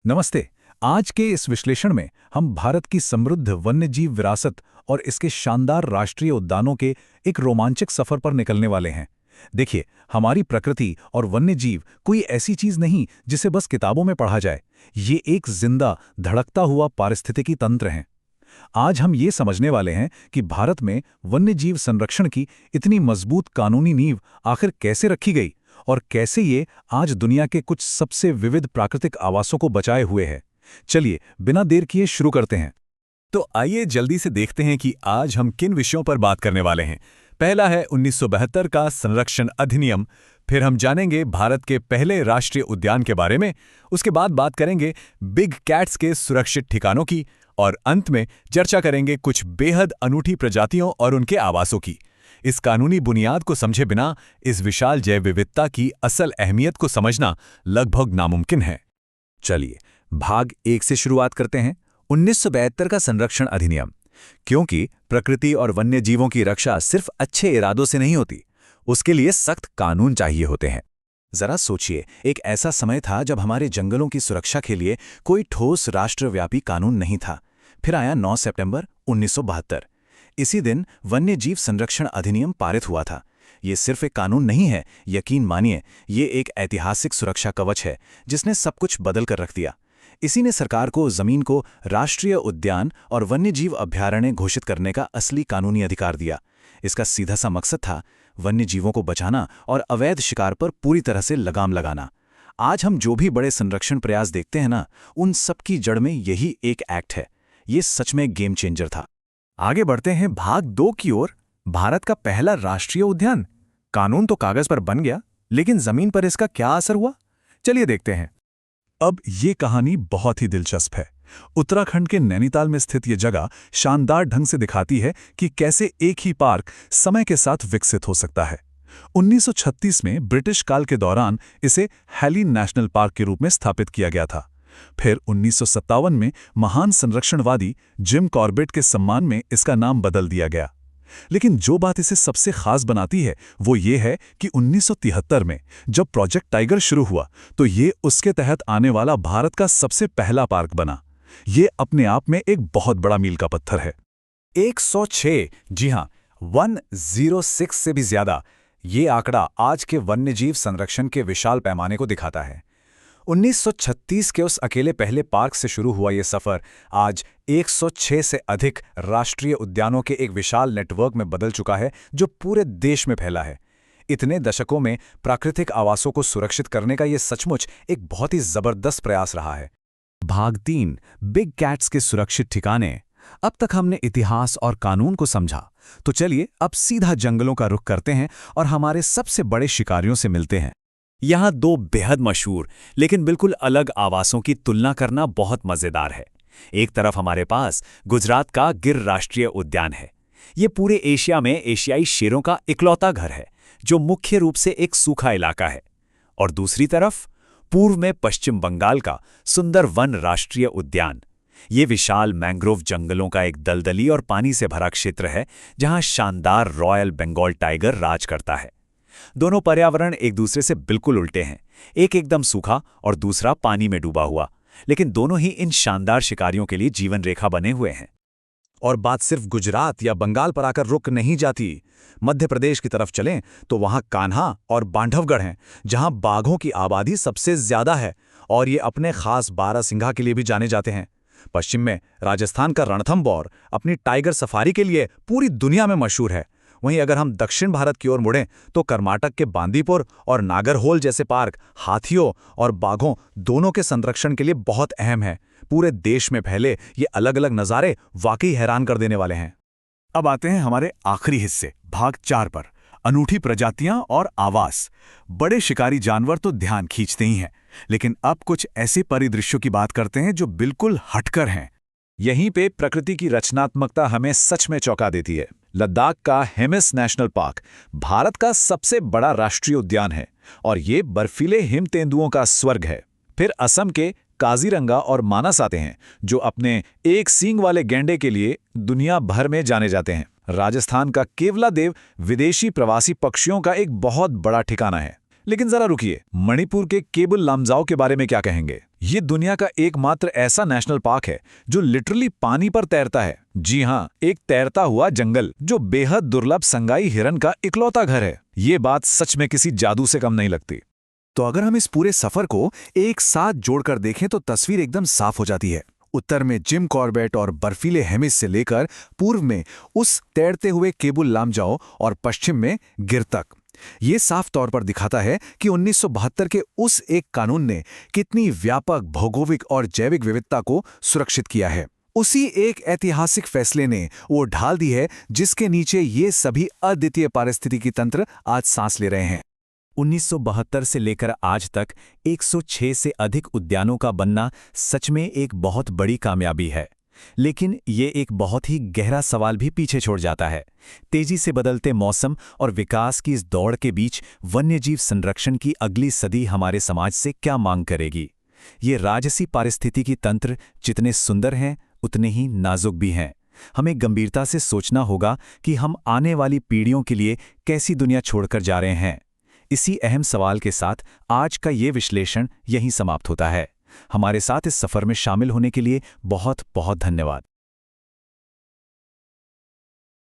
नमस्ते। आज के इस विश्लेषण में हम भारत की समृद्ध वन्यजीव विरासत और इसके शानदार राष्ट्रीय उद्यानों के एक रोमांचक सफर पर निकलने वाले हैं। देखिए, हमारी प्रकृति और वन्यजीव कोई ऐसी चीज नहीं जिसे बस किताबों में पढ़ा जाए। ये एक जिंदा, धड़कता हुआ पारिस्थितिकी तंत्र हैं। आज हम ये समझने वाले हैं कि भारत में वन्यजीव संरक्षण की इतनी मजबूत कानूनी नींव आखिर कैसे रखी गई और कैसे ये आज दुनिया के कुछ सबसे विविध प्राकृतिक आवासों को बचाए हुए है। चलिए, बिना देर किए शुरू करते हैं। तो आइए जल्दी से देखते हैं कि आज हम किन विषयों पर बात करने वाले हैं। पहला है 1972 का संरक्षण अधिनियम, फिर हम जानेंगे भारत के पहले राष्ट्रीय उद्यान के बारे में, उसके बाद बात करेंगे बिग कैट्स के सुरक्षित ठिकानों की, और अंत में चर्चा करेंगे कुछ बेहद अनूठी प्रजातियों और उनके आवासों की। इस कानूनी बुनियाद को समझे बिना इस विशाल जैव विविधता की असल अहमियत को समझना लगभग नामुमकिन है। चलिए, भाग 1 से शुरुआत करते हैं। 1972 का संरक्षण अधिनियम। क्योंकि प्रकृति और वन्य जीवों की रक्षा सिर्फ अच्छे इरादों से नहीं होती, उसके लिए सख्त कानून चाहिए होते हैं। जरा सोचिए, एक ऐसा समय था जब हमारे जंगलों की सुरक्षा के लिए कोई ठोस राष्ट्रव्यापी कानून नहीं था। फिर आया 9 सितंबर 1972। इसी दिन वन्य जीव संरक्षण अधिनियम पारित हुआ था। ये सिर्फ एक कानून नहीं है, यकीन मानिए, ये एक ऐतिहासिक सुरक्षा कवच है जिसने सब कुछ बदल कर रख दिया। इसी ने सरकार को जमीन को राष्ट्रीय उद्यान और वन्यजीव अभयारण्य घोषित करने का असली कानूनी अधिकार दिया। इसका सीधा सा मकसद था वन्य जीवों को बचाना और अवैध शिकार पर पूरी तरह से लगाम लगाना। आज हम जो भी बड़े संरक्षण प्रयास देखते हैं ना, उन सब की जड़ में यही एक एक्ट है। ये सच में गेम चेंजर था। आगे बढ़ते हैं भाग 2 की ओर। भारत का पहला राष्ट्रीय उद्यान। कानून तो कागज पर बन गया, लेकिन जमीन पर इसका क्या असर हुआ, चलिए देखते हैं। अब ये कहानी बहुत ही दिलचस्प है। उत्तराखंड के नैनीताल में स्थित ये जगह शानदार ढंग से दिखाती है कि कैसे एक ही पार्क समय के साथ विकसित हो सकता है। 1936 में ब्रिटिश काल के दौरान इसे हैली नेशनल पार्क के रूप में स्थापित किया गया था। फिर 1957 में महान संरक्षणवादी जिम कॉर्बेट के सम्मान में इसका नाम बदल दिया गया। लेकिन जो बात इसे सबसे खास बनाती है वो ये है कि 1973 में जब प्रोजेक्ट टाइगर शुरू हुआ तो ये उसके तहत आने वाला भारत का सबसे पहला पार्क बना। ये अपने आप में एक बहुत बड़ा मील का पत्थर है। 106, जी हां, 106 से भी ज्यादा। ये आंकड़ा आज के वन्यजीव संरक्षण के विशाल पैमाने को दिखाता है। 1936 के उस अकेले पहले पार्क से शुरू हुआ ये सफर आज 106 से अधिक राष्ट्रीय उद्यानों के एक विशाल नेटवर्क में बदल चुका है, जो पूरे देश में फैला है। इतने दशकों में प्राकृतिक आवासों को सुरक्षित करने का ये सचमुच एक बहुत ही जबरदस्त प्रयास रहा है। भाग 3, बिग कैट्स के सुरक्षित ठिकाने। अब तक हमने इतिहास और कानून को समझा, तो चलिए अब सीधा जंगलों का रुख करते हैं और हमारे सबसे बड़े शिकारियों से मिलते हैं। यहाँ 2 बेहद मशहूर लेकिन बिल्कुल अलग आवासों की तुलना करना बहुत मजेदार है। एक तरफ हमारे पास गुजरात का गिर राष्ट्रीय उद्यान है। ये पूरे एशिया में एशियाई शेरों का इकलौता घर है, जो मुख्य रूप से एक सूखा इलाका है। और दूसरी तरफ पूर्व में पश्चिम बंगाल का सुंदर वन राष्ट्रीय उद्यान। ये विशाल मैंग्रोव जंगलों का एक दलदली और पानी से भरा क्षेत्र है, जहां शानदार रॉयल बंगाल टाइगर राज करता है। दोनों पर्यावरण एक दूसरे से बिल्कुल उल्टे हैं। एक एकदम सूखा और दूसरा पानी में डूबा हुआ, लेकिन दोनों ही इन शानदार शिकारियों के लिए जीवन रेखा बने हुए हैं। और बात सिर्फ गुजरात या बंगाल पर आकर रुक नहीं जाती। मध्य प्रदेश की तरफ चलें तो वहां कान्हा और बांधवगढ़ हैं, जहां बाघों की आबादी सबसे ज्यादा है और ये अपने खास बारहसिंघा के लिए भी जाने जाते हैं। पश्चिम में राजस्थान का रणथंभौर अपनी टाइगर सफारी के लिए पूरी दुनिया में मशहूर है। वहीं अगर हम दक्षिण भारत की ओर मुड़ें तो कर्नाटक के बांदीपुर और नागरहोल जैसे पार्क हाथियों और बाघों दोनों के संरक्षण के लिए बहुत अहम है। पूरे देश में फैले ये अलग अलग नज़ारे वाकई हैरान कर देने वाले हैं। अब आते हैं हमारे आखिरी हिस्से, भाग 4 पर। अनूठी प्रजातियां और आवास। बड़े शिकारी जानवर तो ध्यान खींचते ही हैं, लेकिन अब कुछ ऐसे परिदृश्यों की बात करते हैं जो बिल्कुल हटकर हैं। यहीं पे प्रकृति की रचनात्मकता हमें सच में चौंका देती है। लद्दाख का हेमिस नेशनल पार्क भारत का सबसे बड़ा राष्ट्रीय उद्यान है और ये बर्फीले हिम तेंदुओं का स्वर्ग है। फिर असम के काजीरंगा और मानस आते हैं, जो अपने एक सींग वाले गैंडे के लिए दुनिया भर में जाने जाते हैं। राजस्थान का केवलादेव विदेशी प्रवासी पक्षियों का एक बहुत बड़ा ठिकाना है। लेकिन जरा रुकिए, मणिपुर के केबुल लामजाओ के बारे में क्या कहेंगे? ये दुनिया का एकमात्र ऐसा नेशनल पार्क है जो लिटरली पानी पर तैरता है। जी हाँ, एक तैरता हुआ जंगल जो बेहद दुर्लभ संगाई हिरन का इकलौता घर है। ये बात सच में किसी जादू से कम नहीं लगती। तो अगर हम इस पूरे सफर को एक साथ जोड़कर देखें तो तस्वीर एकदम साफ हो जाती है। उत्तर में जिम कॉर्बेट और बर्फीले हेमिस से लेकर पूर्व में उस तैरते हुए केबुल लामजाओ और पश्चिम में गिर तक। ये साफ तौर पर दिखाता है कि 1972 के उस एक कानून ने कितनी व्यापक भौगोलिक और जैविक विविधता को सुरक्षित किया है। उसी एक ऐतिहासिक फैसले ने वो ढाल दी है जिसके नीचे ये सभी अद्वितीय पारिस्थितिकी तंत्र आज सांस ले रहे हैं। 1972 से लेकर आज तक 106 से अधिक उद्यानों का बनना सच में एक बहुत बड़ी कामयाबी है। लेकिन ये एक बहुत ही गहरा सवाल भी पीछे छोड़ जाता है। तेजी से बदलते मौसम और विकास की इस दौड़ के बीच वन्यजीव संरक्षण की अगली सदी हमारे समाज से क्या मांग करेगी? ये राजसी पारिस्थितिकी तंत्र जितने सुंदर हैं उतने ही नाजुक भी हैं। हमें गंभीरता से सोचना होगा कि हम आने वाली पीढ़ियों के लिए कैसी दुनिया छोड़कर जा रहे हैं। इसी अहम सवाल के साथ आज का ये विश्लेषण यहीं समाप्त होता है। हमारे साथ इस सफर में शामिल होने के लिए बहुत बहुत धन्यवाद।